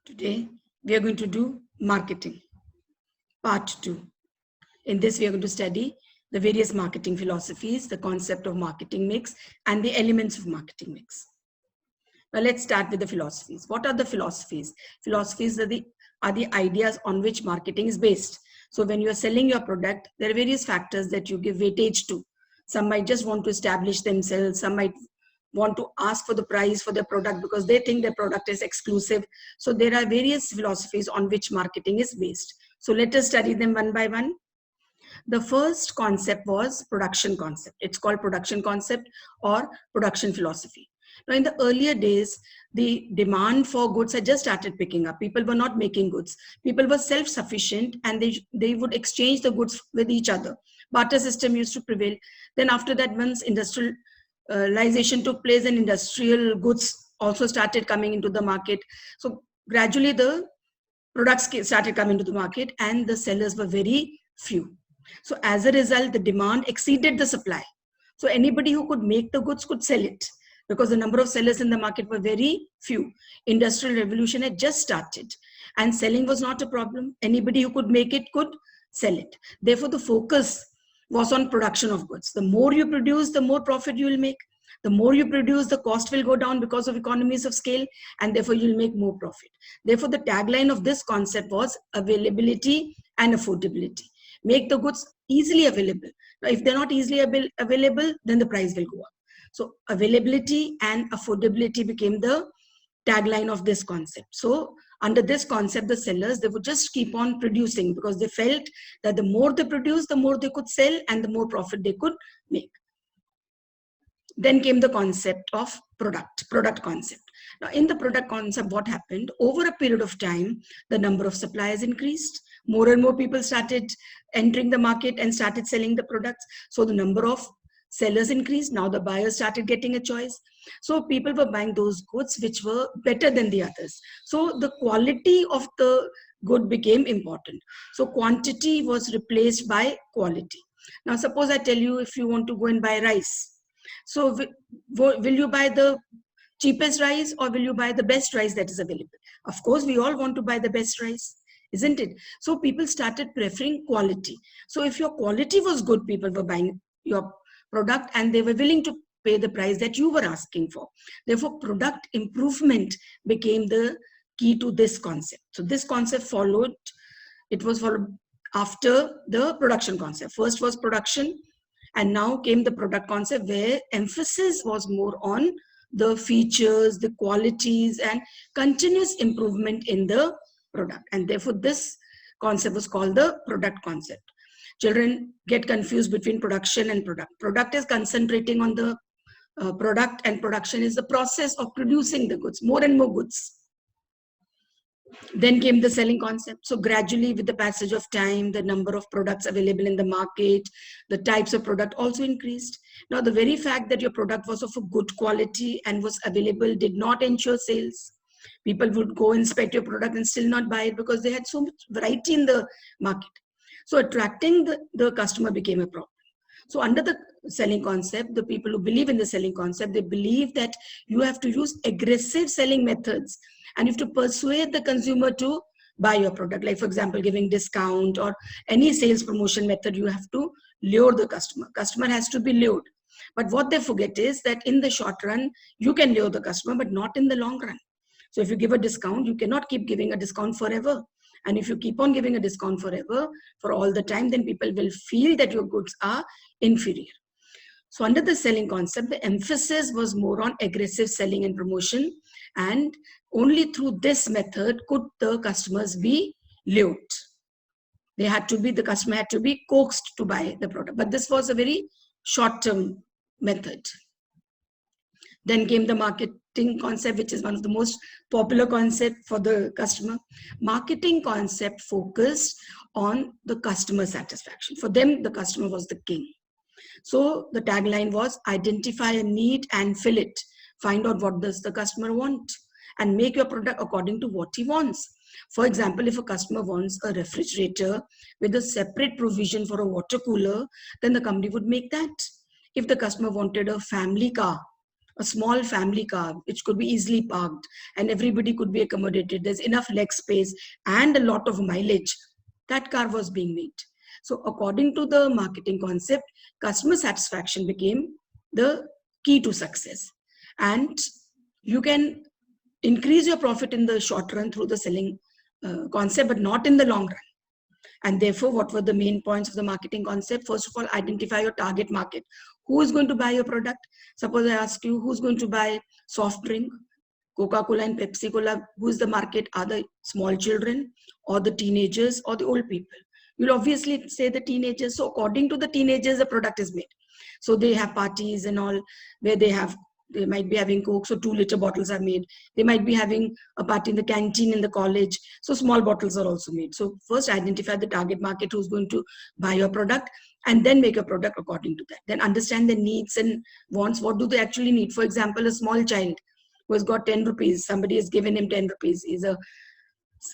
Today, we are going to do marketing, part 2. In this, we are going to study the various marketing philosophies, the concept of marketing mix, and the elements of marketing mix. Now, let's start with the philosophies. What are the philosophies? Philosophies are the ideas on which marketing is based. So, when you are selling your product, there are various factors that you give weightage to. Some might just want to establish themselves, some might want to ask for the price for their product because they think their product is exclusive. So there are various philosophies on which marketing is based. So let us study them one by one. The first concept was production concept. It's called production concept or production philosophy. Now, in the earlier days, the demand for goods had just started picking up. People were not making goods. People were self-sufficient and they would exchange the goods with each other. Barter system used to prevail. Then after that, once industrialization took place and industrial goods also started coming into the market. So gradually the products started coming to the market and the sellers were very few. So as a result, the demand exceeded the supply. So anybody who could make the goods could sell it because the number of sellers in the market were very few. Industrial revolution had just started and selling was not a problem. Anybody who could make it could sell it. Therefore, the focus was on production of goods. The more you produce, the more profit you will make. The more you produce, the cost will go down because of economies of scale, and therefore you'll make more profit. Therefore, the tagline of this concept was availability and affordability. Make the goods easily available. Now, if they're not easily available, then the price will go up. So availability and affordability became the tagline of this concept. So under this concept, the sellers, they would just keep on producing because they felt that the more they produce, the more they could sell and the more profit they could make. Then came the concept of product concept. Now, in the product concept, what happened? Over a period of time, the number of suppliers increased. More and more people started entering the market and started selling the products. So the number of sellers increased. Now the buyers started getting a choice. So people were buying those goods which were better than the others. So the quality of the good became important. So quantity was replaced by quality. Now suppose I tell you, if you want to go and buy rice, so will you buy the cheapest rice or will you buy the best rice that is available? Of course, we all want to buy the best rice, isn't it? So people started preferring quality. So if your quality was good, people were buying your product and they were willing to pay the price that you were asking for. Therefore, product improvement became the key to this concept. So this concept followed after the production concept. First was production, and now came the product concept where emphasis was more on the features, the qualities, and continuous improvement in the product. And therefore, this concept was called the product concept. Children get confused between production and product. Product is concentrating on the product, and production is the process of producing the goods, more and more goods. Then came the selling concept. So gradually, with the passage of time, the number of products available in the market, the types of product also increased. Now, the very fact that your product was of a good quality and was available did not ensure sales. People would go inspect your product and still not buy it because they had so much variety in the market. So attracting the customer became a problem. So under the selling concept, the people who believe in the selling concept, they believe that you have to use aggressive selling methods and you have to persuade the consumer to buy your product. Like, for example, giving discount or any sales promotion method, you have to lure the customer. Customer has to be lured. But what they forget is that in the short run, you can lure the customer, but not in the long run. So if you give a discount, you cannot keep giving a discount forever. And if you keep on giving a discount forever, for all the time, then people will feel that your goods are inferior. So under the selling concept, the emphasis was more on aggressive selling and promotion. And only through this method could the customers be lured. The customer had to be coaxed to buy the product. But this was a very short-term method. Then came the marketing concept, which is one of the most popular concepts for the customer. Marketing concept focused on the customer satisfaction. For them, the customer was the king. So the tagline was identify a need and fill it. Find out what does the customer want and make your product according to what he wants. For example, if a customer wants a refrigerator with a separate provision for a water cooler, then the company would make that. If the customer wanted a family car, a small family car, which could be easily parked and everybody could be accommodated. There's enough leg space and a lot of mileage. That car was being made. So according to the marketing concept, customer satisfaction became the key to success. And you can increase your profit in the short run through the selling concept, but not in the long run. And therefore, what were the main points of the marketing concept? First of all, identify your target market. Who is going to buy your product? Suppose I ask you, who's going to buy soft drink? Coca-Cola and Pepsi-Cola, who is the market? Are the small children or the teenagers or the old people? You'll obviously say the teenagers. So according to the teenagers, the product is made. So they have parties and all where they might be having Coke, so 2-liter bottles are made. They might be having a party in the canteen in the college, so small bottles are also made. So first identify the target market who's going to buy your product, and then make a product according to that. Then understand the needs and wants. What do they actually need? For example, a small child who has got 10 rupees, somebody has given him 10 rupees. He's a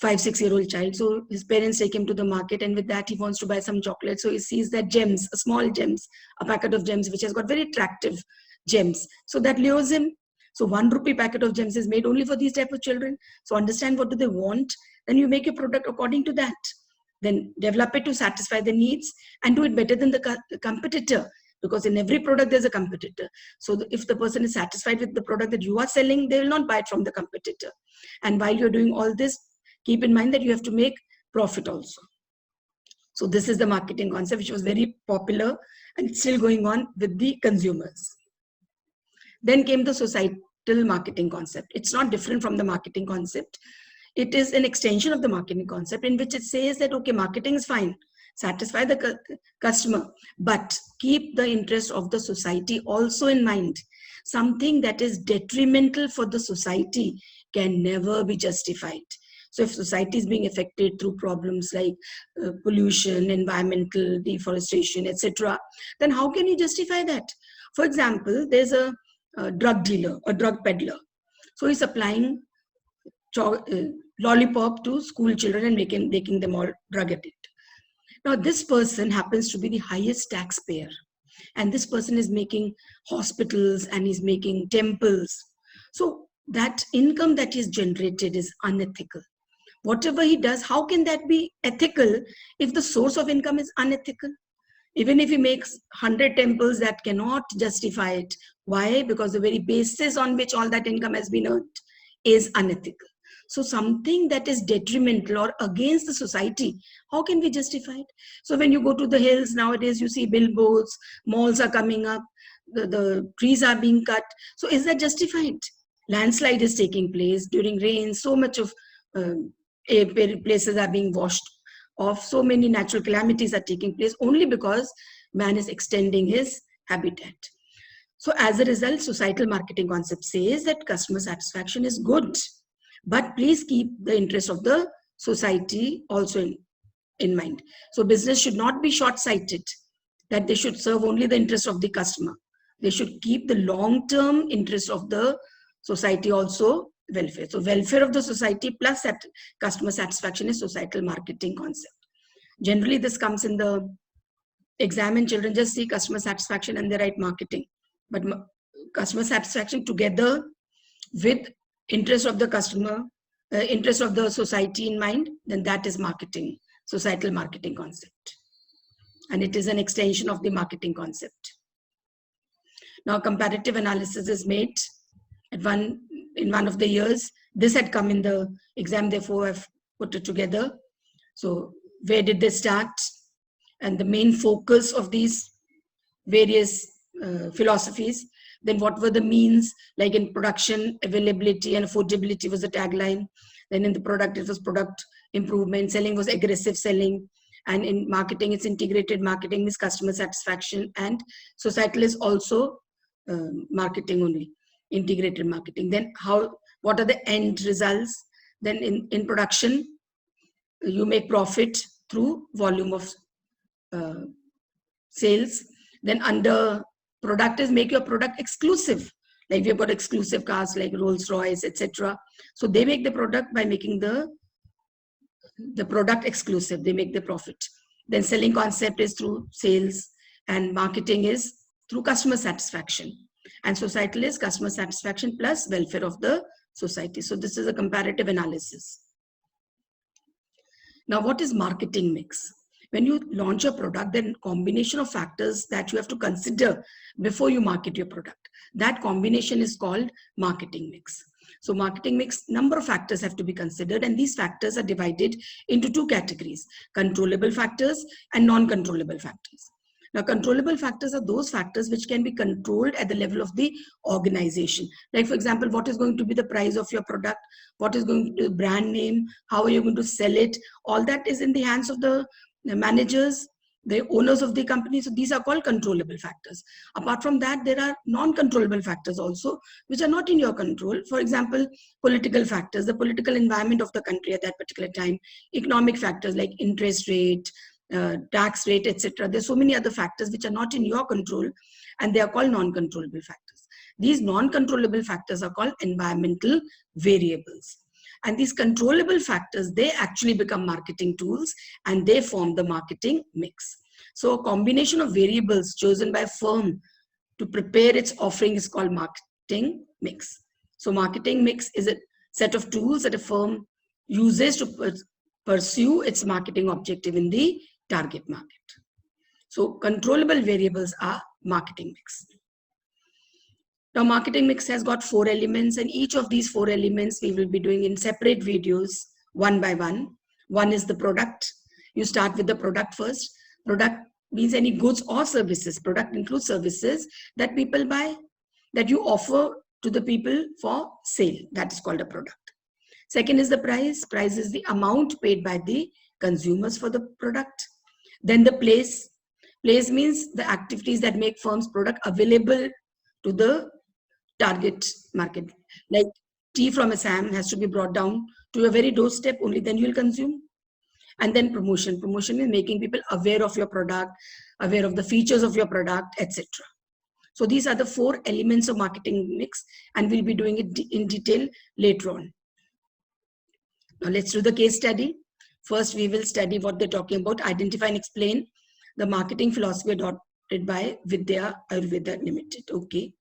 5-6-year-old child. So his parents take him to the market, and with that he wants to buy some chocolate. So he sees that gems, a small gems, a packet of gems, which has got very attractive gems. So that lures him. So 1 rupee packet of gems is made only for these type of children. So understand what do they want. Then you make your product according to that. Then develop it to satisfy the needs and do it better than the competitor. Because in every product, there's a competitor. So if the person is satisfied with the product that you are selling, they will not buy it from the competitor. And while you're doing all this, keep in mind that you have to make profit also. So this is the marketing concept, which was very popular and it's still going on with the consumers. Then came the societal marketing concept. It's not different from the marketing concept. It is an extension of the marketing concept in which it says that, okay, marketing is fine, satisfy the customer, but keep the interest of the society also in mind. Something that is detrimental for the society can never be justified. So if society is being affected through problems like pollution, environmental deforestation, etc., then how can you justify that? For example, there's a drug dealer, a drug peddler. So he's supplying lollipop to school children and making them all drug addict. Now this person happens to be the highest taxpayer, and this person is making hospitals and he's making temples. So that income that is generated is unethical. Whatever he does, how can that be ethical if the source of income is unethical? Even if he makes 100 temples, that cannot justify it. Why? Because the very basis on which all that income has been earned is unethical. So something that is detrimental or against the society, how can we justify it? So when you go to the hills nowadays, you see billboards, malls are coming up, the trees are being cut. So is that justified? Landslide is taking place during rain. So much of places are being washed off. So many natural calamities are taking place only because man is extending his habitat. So as a result, societal marketing concept says that customer satisfaction is good, but please keep the interest of the society also in mind. So business should not be short-sighted, that they should serve only the interest of the customer. They should keep the long-term interest of the society also welfare. So welfare of the society plus that customer satisfaction is societal marketing concept. Generally, this comes in the exam and children just see customer satisfaction and they write marketing. But customer satisfaction together with interest of the customer, interest of the society in mind, then that is marketing, societal marketing concept. And it is an extension of the marketing concept. Now, comparative analysis is made at in one of the years. This had come in the exam, therefore I've put it together. So where did they start? And the main focus of these various philosophies. Then what were the means? Like in production, availability and affordability was the tagline. Then in the product, it was product improvement. Selling was aggressive selling. And in marketing, it's integrated marketing, means customer satisfaction. And societal is also marketing only, integrated marketing. Then what are the end results? Then in production, you make profit through volume of sales. Then under product is make your product exclusive. Like we've got exclusive cars like Rolls Royce, etc. So they make the product by making the product exclusive. They make the profit. Then selling concept is through sales, and marketing is through customer satisfaction. And societal is customer satisfaction plus welfare of the society. So this is a comparative analysis. Now, what is marketing mix? When you launch a product, then combination of factors that you have to consider before you market your product. That combination is called marketing mix. So marketing mix, number of factors have to be considered, and these factors are divided into two categories: controllable factors and non-controllable factors. Now, controllable factors are those factors which can be controlled at the level of the organization. Like, for example, what is going to be the price of your product, what is going to be the brand name, how are you going to sell it? All that is in the hands of the managers, the owners of the company. So these are called controllable factors. Apart from that, there are non-controllable factors also, which are not in your control. For example, political factors, the political environment of the country at that particular time, economic factors like interest rate, tax rate, etc. There's so many other factors which are not in your control, and they are called non-controllable factors. These non-controllable factors are called environmental variables. And these controllable factors, they actually become marketing tools, and they form the marketing mix. So a combination of variables chosen by a firm to prepare its offering is called marketing mix. So marketing mix is a set of tools that a firm uses to pursue its marketing objective in the target market. So controllable variables are marketing mix. Now, marketing mix has got 4 elements, and each of these 4 elements we will be doing in separate videos, one by one. One is the product. You start with the product first. Product means any goods or services. Product includes services that people buy, that you offer to the people for sale. That is called a product. Second is the price. Price is the amount paid by the consumers for the product. Then the place. Place means the activities that make firms' product available to the target market. Like tea from Assam has to be brought down to a very doorstep, only then you will consume. And then promotion. Promotion is making people aware of your product, aware of the features of your product, etc. So these are the 4 elements of marketing mix, and we'll be doing it in detail later on. Now let's do the case study. First, we will study what they're talking about, identify and explain the marketing philosophy adopted by Vidya Ayurveda Limited. Okay.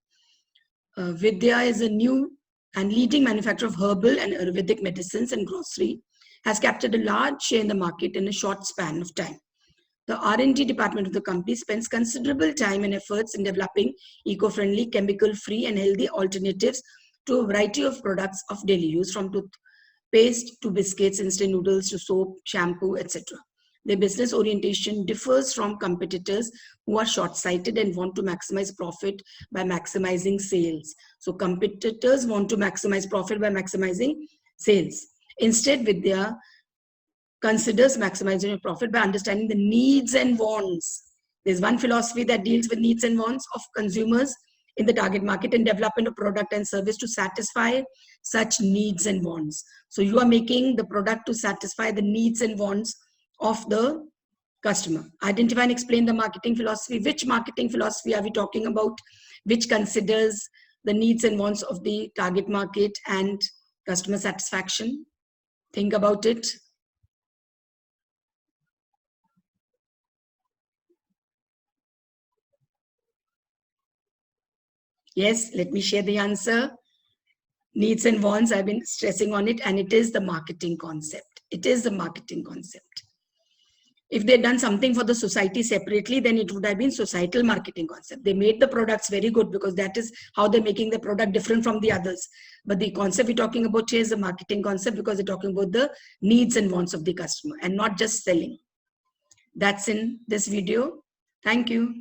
Vidya is a new and leading manufacturer of herbal and Ayurvedic medicines and grocery, has captured a large share in the market in a short span of time. The R&D department of the company spends considerable time and efforts in developing eco-friendly, chemical-free and healthy alternatives to a variety of products of daily use, from toothpaste to biscuits, instant noodles to soap, shampoo, etc. Their business orientation differs from competitors who are short-sighted and want to maximize profit by maximizing sales. So competitors want to maximize profit by maximizing sales. Instead, Vidya considers maximizing profit by understanding the needs and wants. There's one philosophy that deals with needs and wants of consumers in the target market and development of product and service to satisfy such needs and wants. So you are making the product to satisfy the needs and wants of the customer. Identify and explain the marketing philosophy. Which marketing philosophy are we talking about? Which considers the needs and wants of the target market and customer satisfaction? Think about it. Yes, let me share the answer. Needs and wants, I've been stressing on it, and it is the marketing concept. It is the marketing concept. If they'd done something for the society separately, then it would have been societal marketing concept. They made the products very good because that is how they're making the product different from the others. But the concept we're talking about here is the marketing concept, because they're talking about the needs and wants of the customer and not just selling. That's in this video. Thank you.